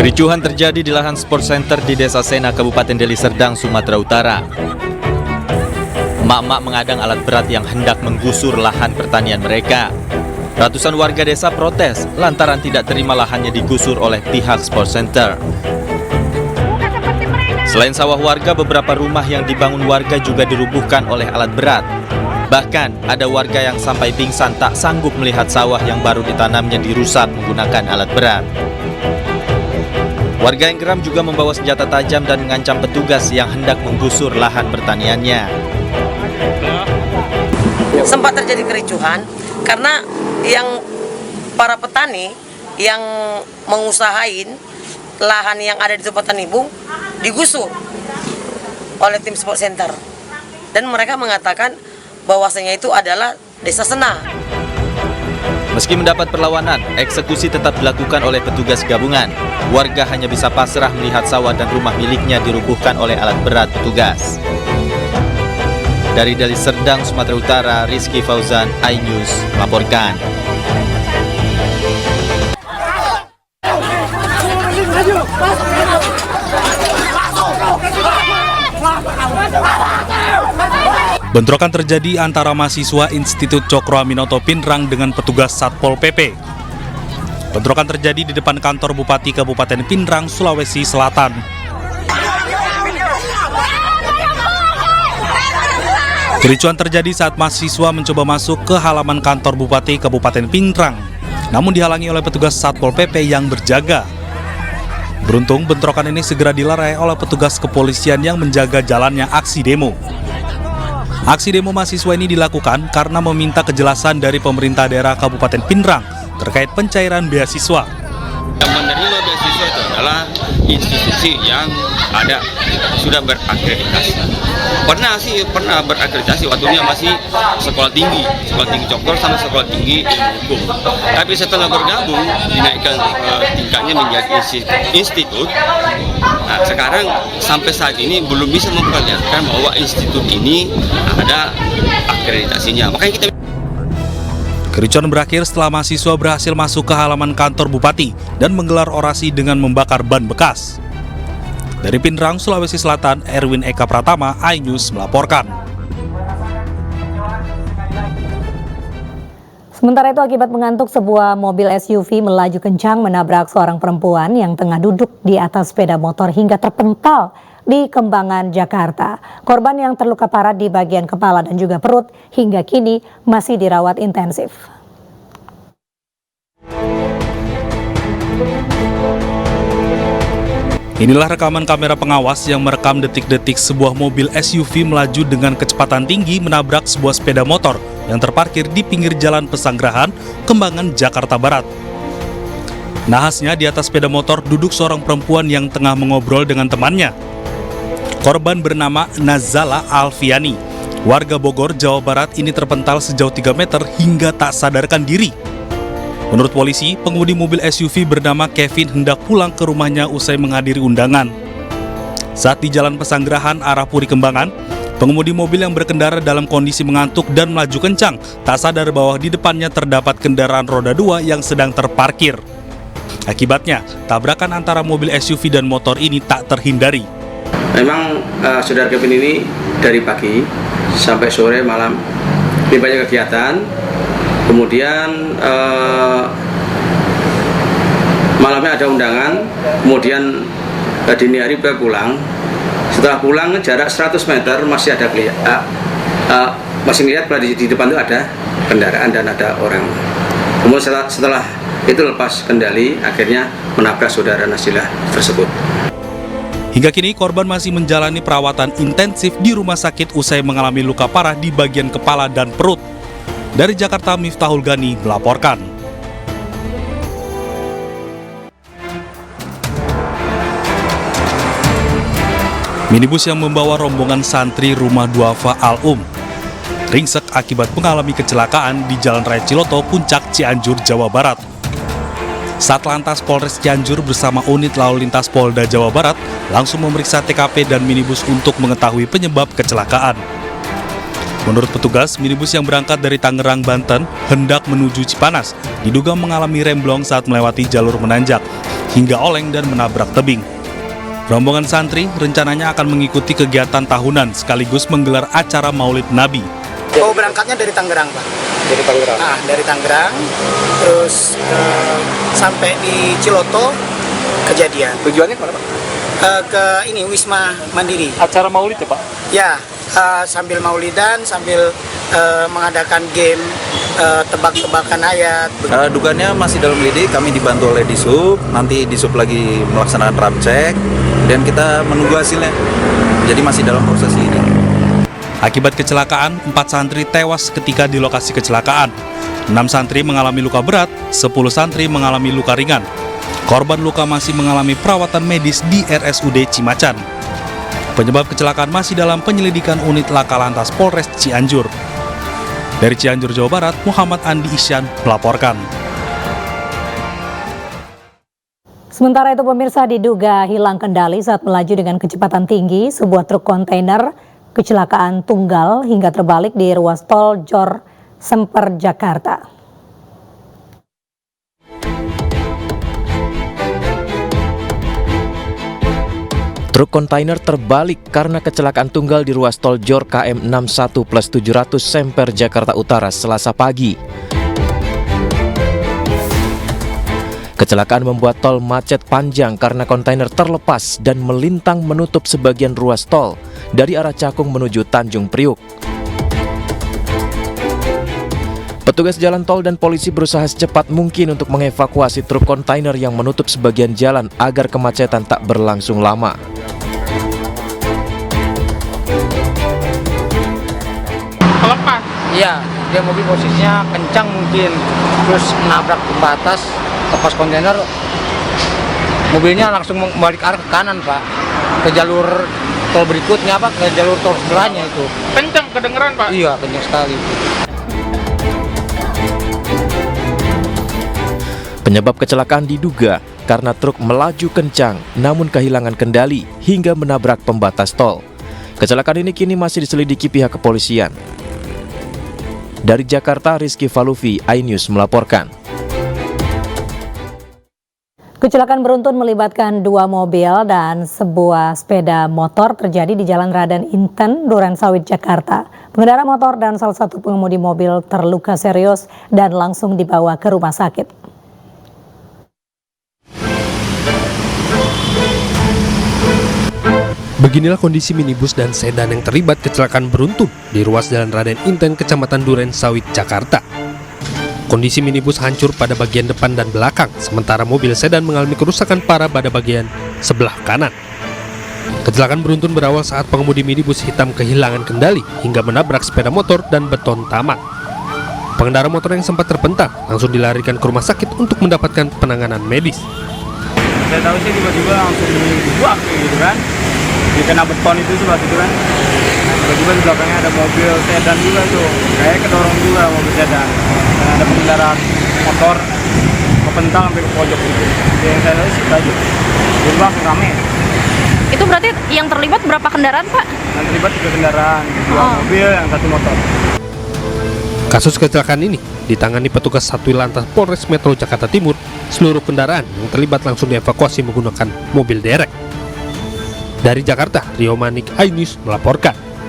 Kericuhan terjadi di lahan sport center di Desa Sena, Kabupaten Deli Serdang, Sumatera Utara. Emak-emak mengadang alat berat yang hendak menggusur lahan pertanian mereka. Ratusan warga desa protes lantaran tidak terima lahannya digusur oleh pihak sport center. Selain sawah warga, beberapa rumah yang dibangun warga juga dirubuhkan oleh alat berat. Bahkan ada warga yang sampai pingsan tak sanggup melihat sawah yang baru ditanamnya dirusak menggunakan alat berat. Warga yang geram juga membawa senjata tajam dan mengancam petugas yang hendak menggusur lahan pertaniannya. Sempat terjadi kericuhan karena yang para petani yang mengusahain lahan yang ada di tempat Tanibung digusur oleh tim sport center, dan mereka mengatakan bahwasanya itu adalah Desa Sena. Meski mendapat perlawanan, eksekusi tetap dilakukan oleh petugas gabungan. Warga hanya bisa pasrah melihat sawah dan rumah miliknya dirubuhkan oleh alat berat petugas. Dari Deli Serdang, Sumatera Utara, Rizky Fauzan, iNews melaporkan. Bentrokan terjadi antara mahasiswa Institut Cokro Aminoto Pindrang dengan petugas Satpol PP. Bentrokan terjadi di depan kantor Bupati Kabupaten Pindrang, Sulawesi Selatan. Kericuan terjadi saat mahasiswa mencoba masuk ke halaman kantor Bupati Kabupaten Pindrang, namun dihalangi oleh petugas Satpol PP yang berjaga. Beruntung, bentrokan ini segera dilerai oleh petugas kepolisian yang menjaga jalannya aksi demo. Aksi demo mahasiswa ini dilakukan karena meminta kejelasan dari pemerintah daerah Kabupaten Pindrang terkait pencairan beasiswa. Yang menerima beasiswa itu adalah institusi yang ada sudah berakreditasi. Pernah berakreditasi waktunya masih sekolah tinggi Cokro sama sekolah tinggi ilmu hukum. Tapi setelah bergabung dinaikkan tingkatnya menjadi institut. Nah, sekarang sampai saat ini belum bisa memperlihatkan bahwa institut ini ada akreditasinya. Makanya kita Kericuan berakhir setelah mahasiswa berhasil masuk ke halaman kantor Bupati dan menggelar orasi dengan membakar ban bekas. Dari Pindrang, Sulawesi Selatan, Erwin Eka Pratama, iNews melaporkan. Sementara itu, akibat mengantuk, sebuah mobil SUV melaju kencang menabrak seorang perempuan yang tengah duduk di atas sepeda motor hingga terpental di Kembangan, Jakarta. Korban yang terluka parah di bagian kepala dan juga perut hingga kini masih dirawat intensif. Inilah rekaman kamera pengawas yang merekam detik-detik sebuah mobil SUV melaju dengan kecepatan tinggi menabrak sebuah sepeda motor yang terparkir di pinggir Jalan Pesanggerahan, Kembangan, Jakarta Barat. Nahasnya di atas sepeda motor duduk seorang perempuan yang tengah mengobrol dengan temannya. Korban bernama Nazala Alfiani, warga Bogor, Jawa Barat ini terpental sejauh 3 meter hingga tak sadarkan diri. Menurut polisi, pengemudi mobil SUV bernama Kevin hendak pulang ke rumahnya usai menghadiri undangan. Saat di Jalan Pesanggerahan arah Puri Kembangan, pengemudi mobil yang berkendara dalam kondisi mengantuk dan melaju kencang, tak sadar bahwa di depannya terdapat kendaraan roda 2 yang sedang terparkir. Akibatnya, tabrakan antara mobil SUV dan motor ini tak terhindari. Memang saudara Kevin ini dari pagi sampai sore malam ini banyak kegiatan. Kemudian malamnya ada undangan, kemudian dini hari pulang. Setelah pulang jarak 100 meter masih ada masih lihat di depan itu ada kendaraan dan ada orang. Kemudian setelah itu lepas kendali, akhirnya menabrak saudara Nazilah tersebut. Hingga kini korban masih menjalani perawatan intensif di rumah sakit usai mengalami luka parah di bagian kepala dan perut. Dari Jakarta, Miftahul Gani melaporkan. Minibus yang membawa rombongan santri Rumah Duafa Al-Um ringsek akibat mengalami kecelakaan di Jalan Raya Ciloto, Puncak, Cianjur, Jawa Barat. Satlantas Polres Cianjur bersama unit lalu lintas Polda Jawa Barat langsung memeriksa TKP dan minibus untuk mengetahui penyebab kecelakaan. Menurut petugas, minibus yang berangkat dari Tangerang, Banten hendak menuju Cipanas diduga mengalami remblong saat melewati jalur menanjak. hingga oleng dan menabrak tebing. Rombongan santri rencananya akan mengikuti kegiatan tahunan sekaligus menggelar acara Maulid Nabi. Oh, berangkatnya dari Tangerang, Pak. Dari Tangerang? Nah, dari Tangerang, terus sampai di Ciloto, kejadian. Tujuannya kemana, Pak? Ke ini, Wisma Mandiri. Acara Maulid ya, Pak? Ya, sambil maulidan, sambil mengadakan game tebak-tebakan ayat. Dugaannya masih dalam lidik, kami dibantu oleh Disub, nanti Disub lagi melaksanakan ramcek, dan kita menunggu hasilnya. Jadi masih dalam proses ini. Akibat kecelakaan, 4 santri tewas ketika di lokasi kecelakaan. 6 santri mengalami luka berat, 10 santri mengalami luka ringan. Korban luka masih mengalami perawatan medis di RSUD Cimacan. Penyebab kecelakaan masih dalam penyelidikan unit Laka Lantas Polres Cianjur. Dari Cianjur, Jawa Barat, Muhammad Andi Isyan melaporkan. Sementara itu pemirsa, diduga hilang kendali saat melaju dengan kecepatan tinggi, sebuah truk kontainer kecelakaan tunggal hingga terbalik di ruas tol Jor Semper, Jakarta. Truk kontainer terbalik karena kecelakaan tunggal di ruas tol Jor KM 61+700 Semper, Jakarta Utara, Selasa pagi. Kecelakaan membuat tol macet panjang karena kontainer terlepas dan melintang menutup sebagian ruas tol dari arah Cakung menuju Tanjung Priuk. Petugas jalan tol dan polisi berusaha secepat mungkin untuk mengevakuasi truk kontainer yang menutup sebagian jalan agar kemacetan tak berlangsung lama. Lepas. Iya, dia mobil posisinya kencang mungkin, terus menabrak pembatas, lepas kontainer, mobilnya langsung balik arah ke kanan, Pak, ke jalur tol berikutnya, Pak, ke jalur tol sebelahnya itu. Kencang kedengeran, Pak? Iya, kencang sekali. Penyebab kecelakaan diduga karena truk melaju kencang namun kehilangan kendali hingga menabrak pembatas tol. Kecelakaan ini kini masih diselidiki pihak kepolisian. Dari Jakarta, Rizky Falufi, iNews melaporkan. Kecelakaan beruntun melibatkan 2 mobil dan sebuah sepeda motor terjadi di Jalan Raden Inten, Durensawit, Jakarta. Pengendara motor dan salah satu pengemudi mobil terluka serius dan langsung dibawa ke rumah sakit. Beginilah kondisi minibus dan sedan yang terlibat kecelakaan beruntun di ruas Jalan Raden Inten, Kecamatan Durensawit, Jakarta. Kondisi minibus hancur pada bagian depan dan belakang, sementara mobil sedan mengalami kerusakan parah pada bagian sebelah kanan. Kecelakaan beruntun berawal saat pengemudi minibus hitam kehilangan kendali hingga menabrak sepeda motor dan beton taman. Pengendara motor yang sempat terpental langsung dilarikan ke rumah sakit untuk mendapatkan penanganan medis. Saya tahu sih tiba-tiba langsung buak gitu kan. Dikena beton itu sebelah situ kan. Tiba-tiba di belakangnya ada mobil sedan juga tuh. Kayak kedorong juga mobil sedan. Dan ada pengendara motor kepental sampai ke pojok gitu. Yang saya tahu sih aja. Jadi langsung rame. Itu berarti yang terlibat berapa kendaraan, Pak? Yang terlibat 3 kendaraan, 2 mobil, yang 1 motor. Kasus kecelakaan ini ditangani petugas Satwil Lantas Polres Metro Jakarta Timur. Seluruh kendaraan yang terlibat langsung dievakuasi menggunakan mobil derek. Dari Jakarta, Rio Manik, iNews melaporkan.